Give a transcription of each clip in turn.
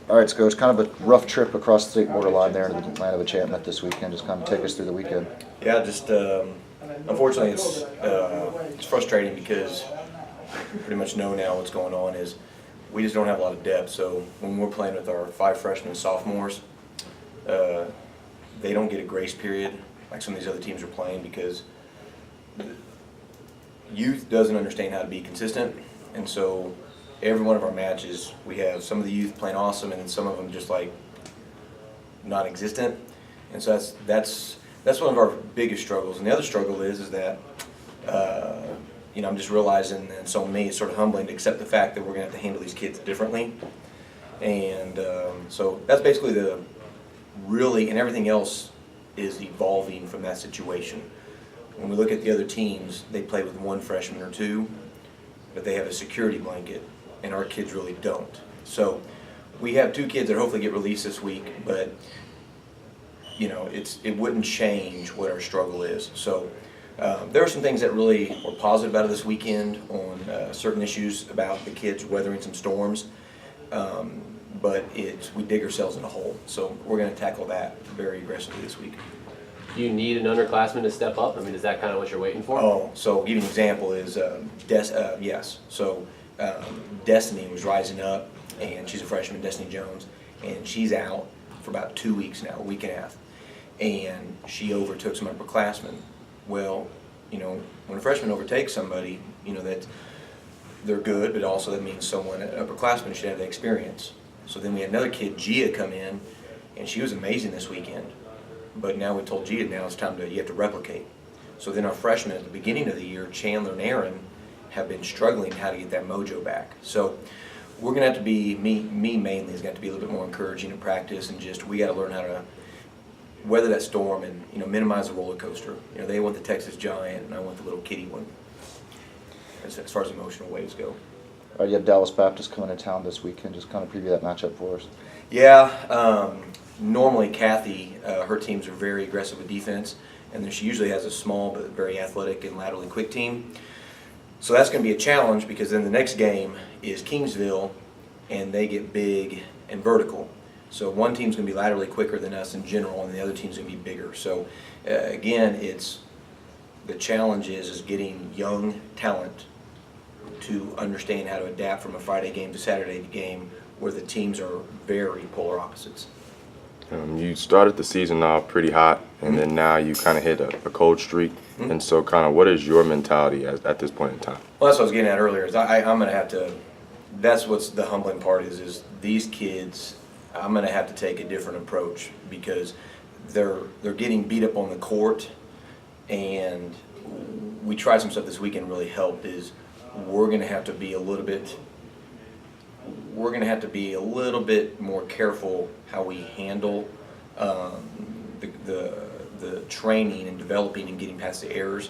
All right, Skoch, kind of a rough trip across the state borderline there into the land of enchantment this weekend. Just kind of take us through the weekend. Yeah, just unfortunately it's frustrating because we pretty much know now what's going on is we just don't have a lot of depth. So when we're playing with our 5 freshmen and sophomores, they don't get a grace period like some of these other teams are playing because youth doesn't understand how to be consistent, and so every one of our matches we have some of the youth playing awesome and then some of them just like non-existent, and so that's one of our biggest struggles. And the other struggle is that I'm just realizing, and so me, it's sort of humbling to accept the fact that we're going to have to handle these kids differently, and so that's basically and everything else is evolving from that situation. When we look at the other teams, they play with 1 freshman or 2, but they have a security blanket, and our kids really don't. So we have 2 kids that hopefully get released this week, but it wouldn't change what our struggle is. So there are some things that really were positive out of this weekend on certain issues about the kids weathering some storms, but we dig ourselves in a hole. So we're going to tackle that very aggressively this week. Do you need an underclassman to step up? I mean, is that kind of what you're waiting for? Oh, so give you an example is yes. So Destiny was rising up, and she's a freshman, Destiny Jones, and she's out for about 2 weeks now, a week and a half, and she overtook some upperclassmen. Well, when a freshman overtakes somebody, that they're good, but also that means someone, an upperclassman, should have the experience. So then we had another kid, Gia, come in, and she was amazing this weekend. But now we told Gia now it's time you have to replicate. So then our freshmen at the beginning of the year, Chandler and Aaron, have been struggling how to get that mojo back. So we're going to have to be, me mainly, is going to have to be a little bit more encouraging in practice, and just we got to learn how to weather that storm and minimize the roller coaster. They want the Texas Giant, and I want the little kitty one, as far as emotional waves go. All right, you have Dallas Baptist coming to town this weekend. Just kind of preview that matchup for us. Yeah, normally Kathy, her teams are very aggressive with defense, and then she usually has a small but very athletic and laterally quick team. So that's going to be a challenge because then the next game is Kingsville, and they get big and vertical. So one team's going to be laterally quicker than us in general, and the other team's going to be bigger. So again, the challenge is getting young talent to understand how to adapt from a Friday game to Saturday game where the teams are very polar opposites. You started the season off pretty hot, and then now you kind of hit a cold streak. Mm-hmm. And so kind of what is your mentality at this point in time? Well, that's what I was getting at earlier. Is I'm going to have to – that's what's the humbling part is these kids, I'm going to have to take a different approach because they're getting beat up on the court, and we tried some stuff this weekend really helped is we're going to have to be a little bit more careful how we handle the training and developing and getting past the errors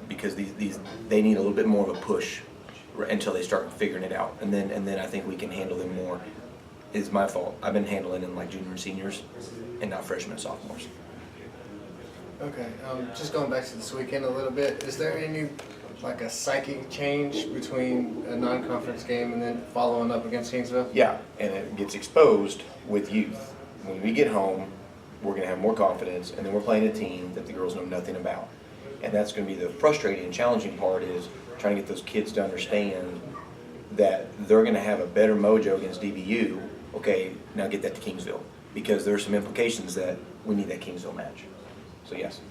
because they need a little bit more of a push until they start figuring it out, and then I think we can handle them more. It's my fault. I've been handling them like junior and seniors and not freshmen and sophomores. Okay, just going back to this weekend a little bit, is there any a psychic change between a non-conference game and then following up against Kingsville? Yeah, and it gets exposed with youth. When we get home, we're going to have more confidence, and then we're playing a team that the girls know nothing about. And that's going to be the frustrating and challenging part is trying to get those kids to understand that they're going to have a better mojo against DBU. Okay, now get that to Kingsville because there's some implications that we need that Kingsville match. So yes.